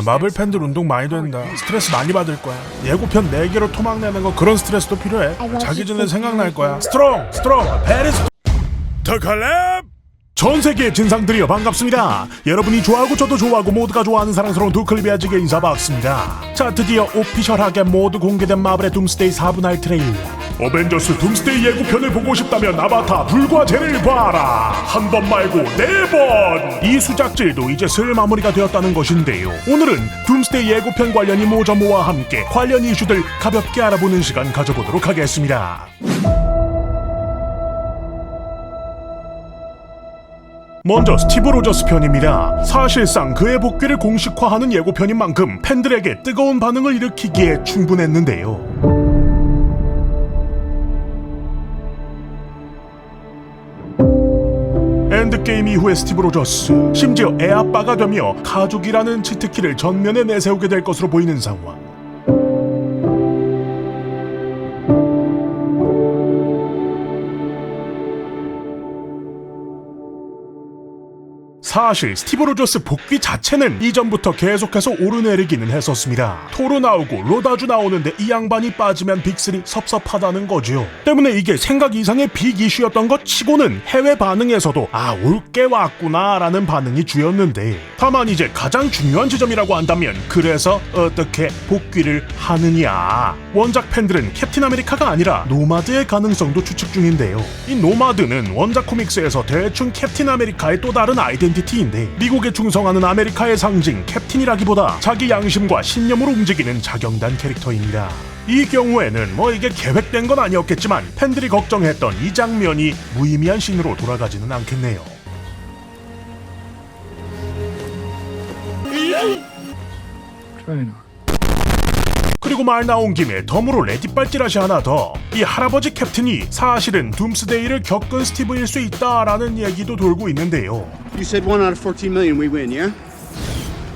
마블 팬들 운동 많이 된다. 스트레스 많이 받을 거야. 예고편 4개로 토막내는 거 그런 스트레스도 필요해. 자기 전에 생각날 거야. 스트롱! 베리 스트롱! 더 컬랩! 전 세계의 진상들이여 반갑습니다. 여러분이 좋아하고 저도 좋아하고 모두가 좋아하는 사랑스러운 두클립의 아직의 인사박스입니다. 자, 드디어 오피셜하게 모두 공개된 마블의 둠스데이 4분할 트레일러. 어벤져스 둠스데이 예고편을 보고 싶다면 아바타 불과제를 봐라. 한 번 말고 4번. 이 수작질도 이제 슬 마무리가 되었다는 것인데요. 오늘은 둠스데이 예고편 관련 이모저모와 함께 관련 이슈들 가볍게 알아보는 시간 가져보도록 하겠습니다. 먼저 스티브 로저스 편입니다. 사실상 그의 복귀를 공식화하는 예고편인 만큼 팬들에게 뜨거운 반응을 일으키기에 충분했는데요. 엔드게임 이후의 스티브 로저스, 심지어 애아빠가 되며 가족이라는 치트키를 전면에 내세우게 될 것으로 보이는 상황. 사실 스티브 로저스 복귀 자체는 이전부터 계속해서 오르내리기는 했었습니다. 토르 나오고 로다주 나오는데 이 양반이 빠지면 빅3 섭섭하다는 거죠. 때문에 이게 생각 이상의 빅 이슈였던 것 치고는 해외 반응에서도 올게 왔구나 라는 반응이 주였는데, 다만 이제 가장 중요한 지점이라고 한다면 그래서 어떻게 복귀를 하느냐. 원작 팬들은 캡틴 아메리카가 아니라 노마드의 가능성도 추측 중인데요. 이 노마드는 원작 코믹스에서 대충 캡틴 아메리카의 또 다른 아이덴티티인데, 미국에 충성하는 아메리카의 상징 캡틴이라기보다 자기 양심과 신념으로 움직이는 자경단 캐릭터입니다. 이 경우에는 이게 계획된 건 아니었겠지만 팬들이 걱정했던 이 장면이 무의미한 씬으로 돌아가지는 않겠네요. 그리고 말 나온 김에 덤으로 레딧발찌라시 하나 더. 이 할아버지 캡틴이 사실은 둠스데이를 겪은 스티브일 수 있다라는 얘기도 돌고 있는데요. You said 1 out of 14 million we win, yeah?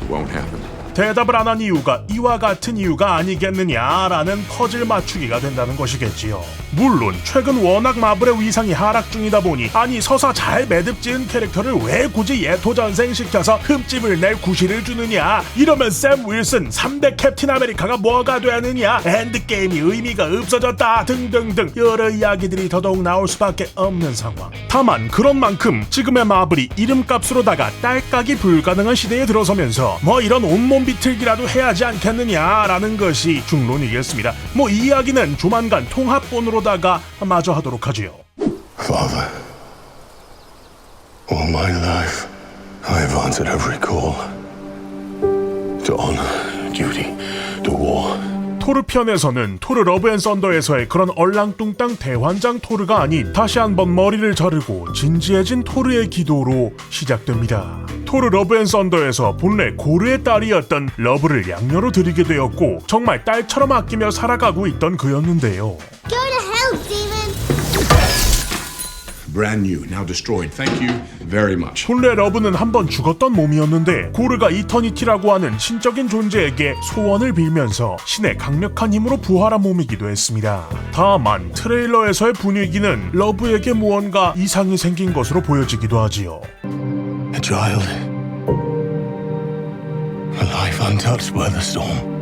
It won't happen. 대답을 안 한 이유가 이와 같은 이유가 아니겠느냐라는 퍼즐 맞추기가 된다는 것이겠지요. 물론 최근 워낙 마블의 위상이 하락 중이다 보니 서사 잘 매듭 지은 캐릭터를 왜 굳이 예토전생시켜서 흠집을 낼 구실을 주느냐, 이러면 샘 윌슨 3대 캡틴 아메리카가 뭐가 되느냐, 엔드게임이 의미가 없어졌다 등등등 여러 이야기들이 더더욱 나올 수밖에 없는 상황. 다만 그런 만큼 지금의 마블이 이름값으로다가 딸깍이 불가능한 시대에 들어서면서 이런 온몸 비틀기라도 해야지 않겠느냐라는 것이 중론이겠습니다. 이 이야기는 조만간 통합본으로다가 마저 하도록 하지요. Father, all my life I have answered every call to honor, duty, to war. 토르 편에서는 토르 러브 앤 썬더에서의 그런 얼랑뚱땅 대환장 토르가 아닌 다시 한번 머리를 자르고 진지해진 토르의 기도로 시작됩니다. 토르 러브 앤 썬더에서 본래 고르의 딸이었던 러브를 양녀로 들이게 되었고 정말 딸처럼 아끼며 살아가고 있던 그였는데요. Go to hell, demon! Brand new, now destroyed. Thank you very much. 본래 러브는 한번 죽었던 몸이었는데 고르가 이터니티라고 하는 신적인 존재에게 소원을 빌면서 신의 강력한 힘으로 부활한 몸이기도 했습니다. 다만 트레일러에서의 분위기는 러브에게 무언가 이상이 생긴 것으로 보여지기도 하지요. A child, a life untouched by the storm.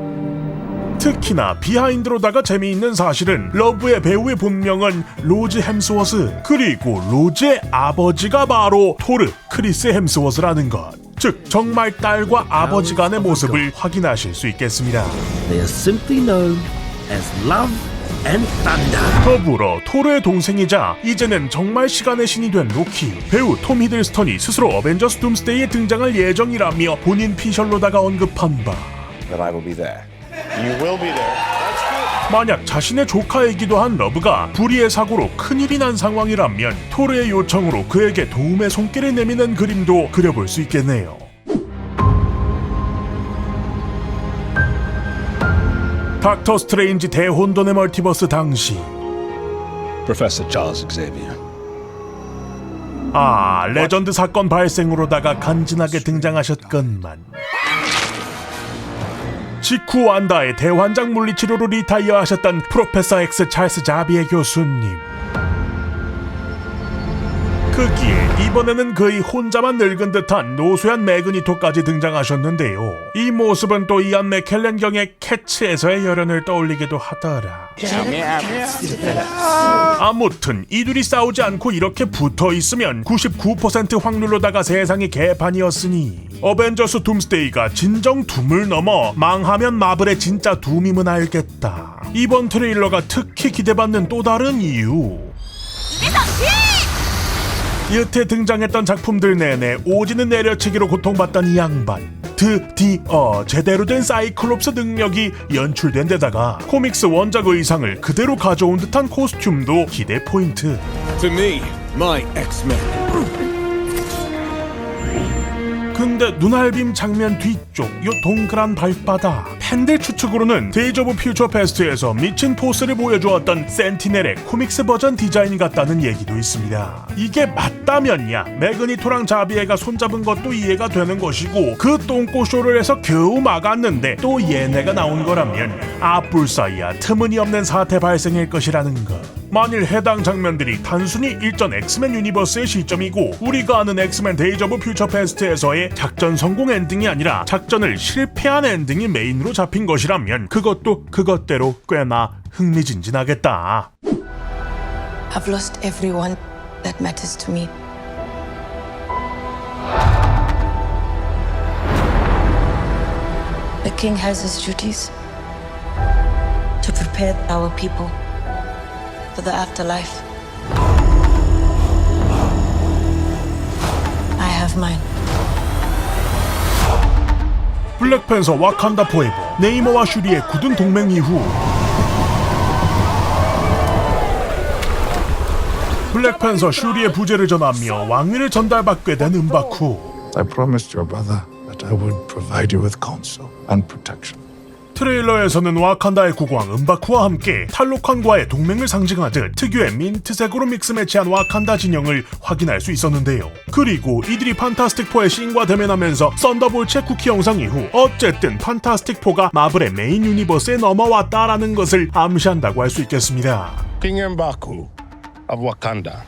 특히나 비하인드로다가 재미있는 사실은 러브의 배우의 본명은 로즈 햄스워스, 그리고 로즈의 아버지가 바로 토르 크리스 햄스워스라는 것. 즉 정말 딸과 아버지 간의 모습을 확인하실 수 있겠습니다. They are simply known as Love and Thunder. 더불어 토르의 동생이자 이제는 정말 시간의 신이 된 로키, 배우 톰 히들스턴이 스스로 어벤져스 둠스데이에 등장할 예정이라며 본인 피셜로다가 언급한 바, That I will be there. You will be there. 만약 자신의 조카이기도 한 러브가 불의의 사고로 큰일이 난 상황이라면 토르의 요청으로 그에게 도움의 손길을 내미는 그림도 그려볼 수 있겠네요. 닥터 스트레인지 대혼돈의 멀티버스 당시 Professor Charles Xavier. 레전드 사건 발생으로다가 간지나게 등장하셨건만 직후 완다의 대환장 물리치료로 리타이어 하셨던 프로페서 X 찰스 자비에 교수님. 거기에 이번에는 거의 혼자만 늙은 듯한 노쇠한 매그니토까지 등장하셨는데요. 이 모습은 또 이안 맥켈렌 경의 캐츠에서의 열연을 떠올리기도 하더라. 아무튼 이 둘이 싸우지 않고 이렇게 붙어있으면 99% 확률로다가 세상이 개판이었으니 어벤져스 둠스데이가 진정 둠을 넘어 망하면 마블의 진짜 둠임은 알겠다. 이번 트레일러가 특히 기대받는 또 다른 이유, 여태 등장했던 작품들 내내 오지는 내려치기로 고통받던 이 양반, 드디어 제대로 된 사이클롭스 능력이 연출된 데다가 코믹스 원작 의상을 그대로 가져온 듯한 코스튬도 기대 포인트. To me, my X-Men. 근데 눈알빔 장면 뒤쪽 요 동그란 발바닥, 팬들 추측으로는 데이즈 오브 퓨처 패스트에서 미친 포스를 보여주었던 센티넬의 코믹스 버전 디자인 같다는 얘기도 있습니다. 이게 맞다면야 매그니토랑 자비에가 손잡은 것도 이해가 되는 것이고, 그 똥꼬쇼를 해서 겨우 막았는데 또 얘네가 나온 거라면 아뿔싸이야 터무니없는 사태 발생일 것이라는 것. 만일 해당 장면들이 단순히 일전 엑스맨 유니버스의 시점이고 우리가 아는 엑스맨 데이즈 오브 퓨처 패스트에서의 작전 성공 엔딩이 아니라 작전을 실패한 엔딩이 메인으로 잡힌 것이라면 그것도 그것대로 꽤나 흥미진진하겠다. I've lost everyone that matters to me. The king has his duties to prepare our people for the afterlife. I have mine. 블랙팬서 와칸다 포에버, 네이머와 슈리의 굳은 동맹 이후 블랙팬서 슈리의 부재를 전하며 왕위를 전달받게 된 은바쿠. I promised your brother that I would provide you with counsel and protection. 트레일러에서는 와칸다의 국왕 은바쿠와 함께 탈로칸과의 동맹을 상징하듯 특유의 민트색으로 믹스 매치한 와칸다 진영을 확인할 수 있었는데요. 그리고 이들이 판타스틱4의 씬과 대면하면서 썬더볼츠의 쿠키 영상 이후 어쨌든 판타스틱4가 마블의 메인 유니버스에 넘어왔다라는 것을 암시한다고 할 수 있겠습니다. King M'Baku of Wakanda.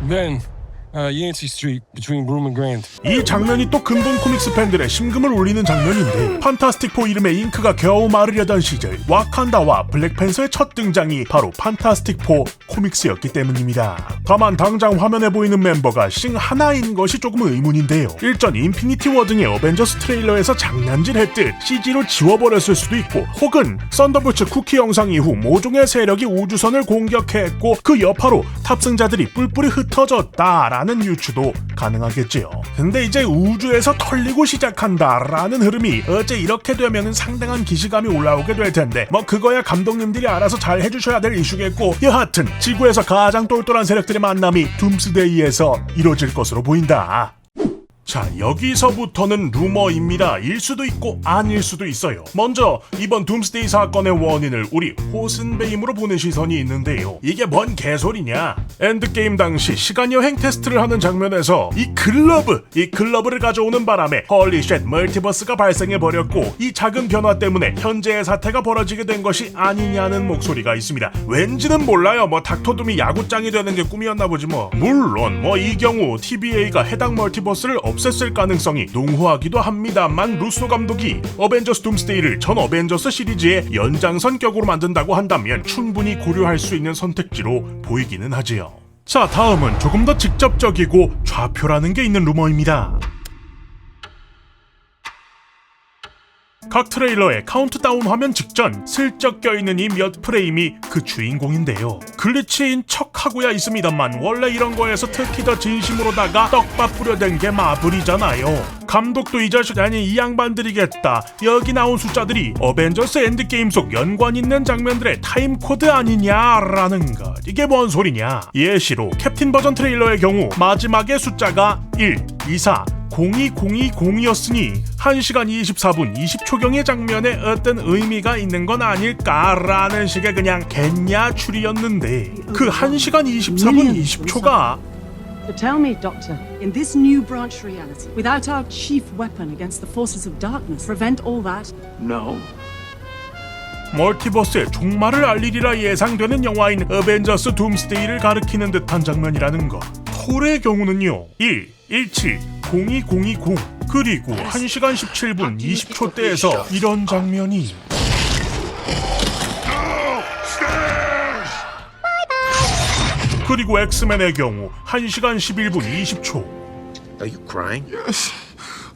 Then, Yancey Street between Broome and Grand. 이 장면이 또 근본 코믹스 팬들의 심금을 울리는 장면인데, 판타스틱4 이름의 잉크가 겨우 마르려던 시절 와칸다와 블랙팬서의 첫 등장이 바로 판타스틱4 코믹스였기 때문입니다. 다만 당장 화면에 보이는 멤버가 싱 하나인 것이 조금 의문인데요. 일전 인피니티 워 등의 어벤져스 트레일러에서 장난질했듯 CG로 지워버렸을 수도 있고, 혹은 썬더볼츠 쿠키 영상 이후 모종의 세력이 우주선을 공격했고 그 여파로 탑승자들이 뿔뿔이 흩어졌다라는 유추도 가능하겠지요. 근데 이제 우주에서 털리고 시작한다라는 흐름이 어째 이렇게 되면은 상당한 기시감이 올라오게 될 텐데, 뭐 그거야 감독님들이 알아서 잘 해주셔야 될 이슈겠고, 여하튼 지구에서 가장 똘똘한 세력들의 만남이 둠스데이에서 이루어질 것으로 보인다. 자, 여기서부터는 루머입니다. 일 수도 있고 아닐 수도 있어요. 먼저 이번 둠스데이 사건의 원인을 우리 호슨베임으로 보는 시선이 있는데요. 이게 뭔 개소리냐? 엔드게임 당시 시간여행 테스트를 하는 장면에서 이 글러브를 가져오는 바람에 헐리쉣 멀티버스가 발생해버렸고, 이 작은 변화 때문에 현재의 사태가 벌어지게 된 것이 아니냐는 목소리가 있습니다. 왠지는 몰라요. 뭐 닥터둠이 야구장이 되는 게 꿈이었나 보지 뭐. 물론 뭐 이 경우 TBA가 해당 멀티버스를 없앴을 가능성이 농후하기도 합니다만, 루소 감독이 어벤져스 둠스데이를 전 어벤져스 시리즈의 연장선격으로 만든다고 한다면 충분히 고려할 수 있는 선택지로 보이기는 하지요. 자, 다음은 조금 더 직접적이고 좌표라는 게 있는 루머입니다. 각 트레일러의 카운트다운 화면 직전 슬쩍 껴있는 이 몇 프레임이 그 주인공인데요. 글리치인 척하고야 있습니다만 원래 이런 거에서 특히 더 진심으로다가 떡밥 뿌려댄 게 마블이잖아요. 감독도 이 자식 아니 이 양반들이겠다. 여기 나온 숫자들이 어벤져스 엔드게임 속 연관 있는 장면들의 타임코드 아니냐라는 것. 이게 뭔 소리냐? 예시로 캡틴 버전 트레일러의 경우 마지막에 숫자가 1, 2, 4 02020이었으니 1시간 24분 20초경의 장면에 어떤 의미가 있는 건 아닐까라는 식의 그냥 겠냐 추리였는데, 그 1시간 24분 20초가 So tell me, Doctor, in this new branch reality, without our chief weapon against the forces of darkness, prevent all that? No. 멀티버스의 종말을 알리리라 예상되는 영화인 어벤져스 둠스데이를 가리키는 듯한 장면이라는 것. 톨의 경우는요 117 02020 그리고 1시간 17분 20초대에서 이런 장면이 그리고 엑스맨의 경우 1시간 11분 20초. Are you crying? Yes.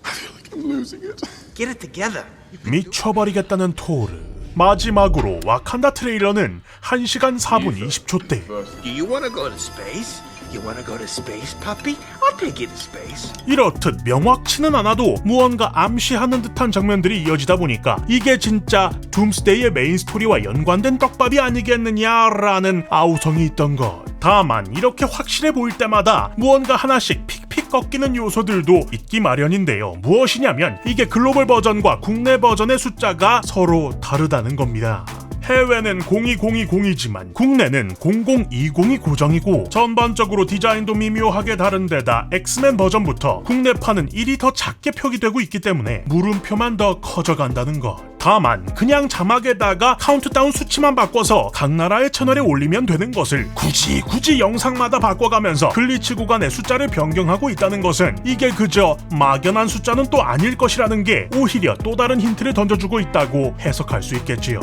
I feel like I'm losing it. Get it together. 미쳐버리겠다는 토르. 마지막으로 와칸다 트레일러는 1시간 4분 20초대. Do you want to go to space? You want to go to space, puppy? I'll take you to space. 이렇듯 명확치는 않아도 무언가 암시하는 듯한 장면들이 이어지다 보니까 이게 진짜 둠스데이의 메인 스토리와 연관된 떡밥이 아니겠느냐라는 아우성이 있던 것. 다만 이렇게 확실해 보일 때마다 무언가 하나씩 픽픽 꺾이는 요소들도 있기 마련인데요. 무엇이냐면 이게 글로벌 버전과 국내 버전의 숫자가 서로 다르다는 겁니다. 해외는 02020이지만 국내는 0020이 고정이고 전반적으로 디자인도 미묘하게 다른 데다 엑스맨 버전부터 국내판은 1이 더 작게 표기되고 있기 때문에 물음표만 더 커져간다는 것. 다만 그냥 자막에다가 카운트다운 수치만 바꿔서 각 나라의 채널에 올리면 되는 것을 굳이 영상마다 바꿔가면서 글리치 구간의 숫자를 변경하고 있다는 것은 이게 그저 막연한 숫자는 또 아닐 것이라는 게 오히려 또 다른 힌트를 던져주고 있다고 해석할 수 있겠지요.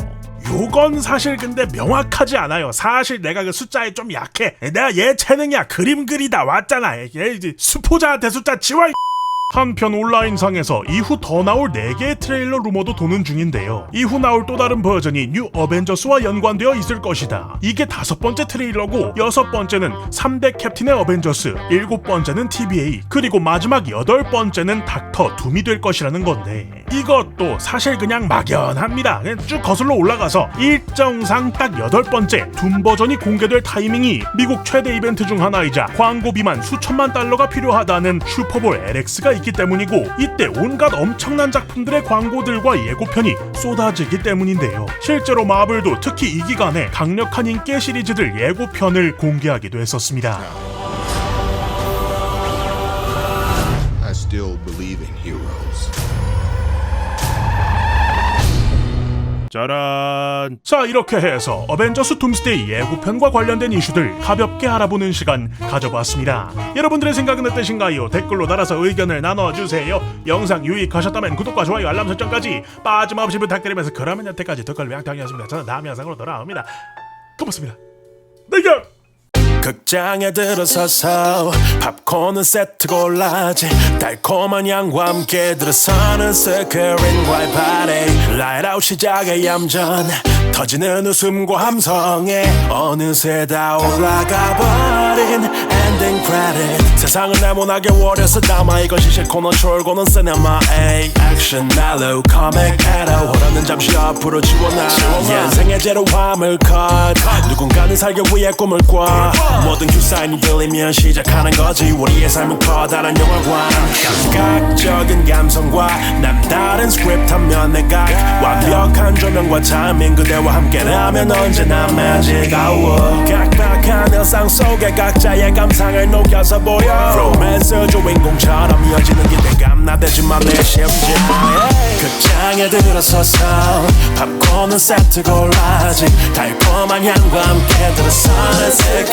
요건 사실 근데 명확하지 않아요. 사실 내가 그 숫자에 좀 약해. 내가 얘 재능이야. 그림 그리다 왔잖아. 얘 이제 수포자한테 숫자 지워. 한편 온라인상에서 이후 더 나올 4개의 트레일러 루머도 도는 중인데요. 이후 나올 또 다른 버전이 뉴 어벤져스와 연관되어 있을 것이다. 이게 5번째 트레일러고 6번째는 3대 캡틴의 어벤져스, 7번째는 TVA, 그리고 마지막 8번째는 닥터 둠이 될 것이라는 건데 이것도 사실 그냥 막연합니다. 그냥 쭉 거슬러 올라가서 일정상 딱 8번째 둠 버전이 공개될 타이밍이 미국 최대 이벤트 중 하나이자 광고비만 수천만 달러가 필요하다는 슈퍼볼 LX가 있기 때문이고 이때 온갖 엄청난 작품들의 광고들과 예고편이 쏟아지기 때문인데요. 실제로 마블도 특히 이 기간에 강력한 인기의 시리즈들 예고편을 공개하기도 했었습니다. I still believe in heroes. 짜란! 자, 이렇게 해서 어벤져스 둠스데이 예고편과 관련된 이슈들 가볍게 알아보는 시간 가져봤습니다. 여러분들의 생각은 어떠신가요? 댓글로 달아서 의견을 나눠주세요. 영상 유익하셨다면 구독과 좋아요, 알람 설정까지 빠짐없이 부탁드리면서 그러면 여태까지 덕걸비 양탕이었습니다. 저는 다음 영상으로 돌아옵니다. 고맙습니다. 내가! 극장에 들어서서 팝콘은 세트 골라지 달콤한 향과 함께 들어서는 스크린과의 파티 라이트아웃 시작의 얌전 터지는 웃음과 함성에 어느새 다 올라가버린 엔딩 크레딧 세상을 네모나게 워려서 담아 이것이 싫고는 졸고는 시네마 에이 액션 멜로 코믹 에러 호러는 잠시 앞으로 지워놔 인생의 제로함을 컷 누군가는 살기 위해 꿈을 꿔 모든 큐사인이 들리면 시작하는 거지 우리의 삶은 커다란 영화관 감각적인 감성과 남다른 스크립트 한 면내각 완벽한 조명과 타이밍 그대와 함께라면 언제나 magic hour 각박한 일상 속에 각자의 감상을 녹여서 보여 로맨스 주인공처럼 이어지는 기대감 나대지만 내 심장 극장에 들어서서 팝콘은 세트 골라지 달콤한 향과 함께 들어서는 스크린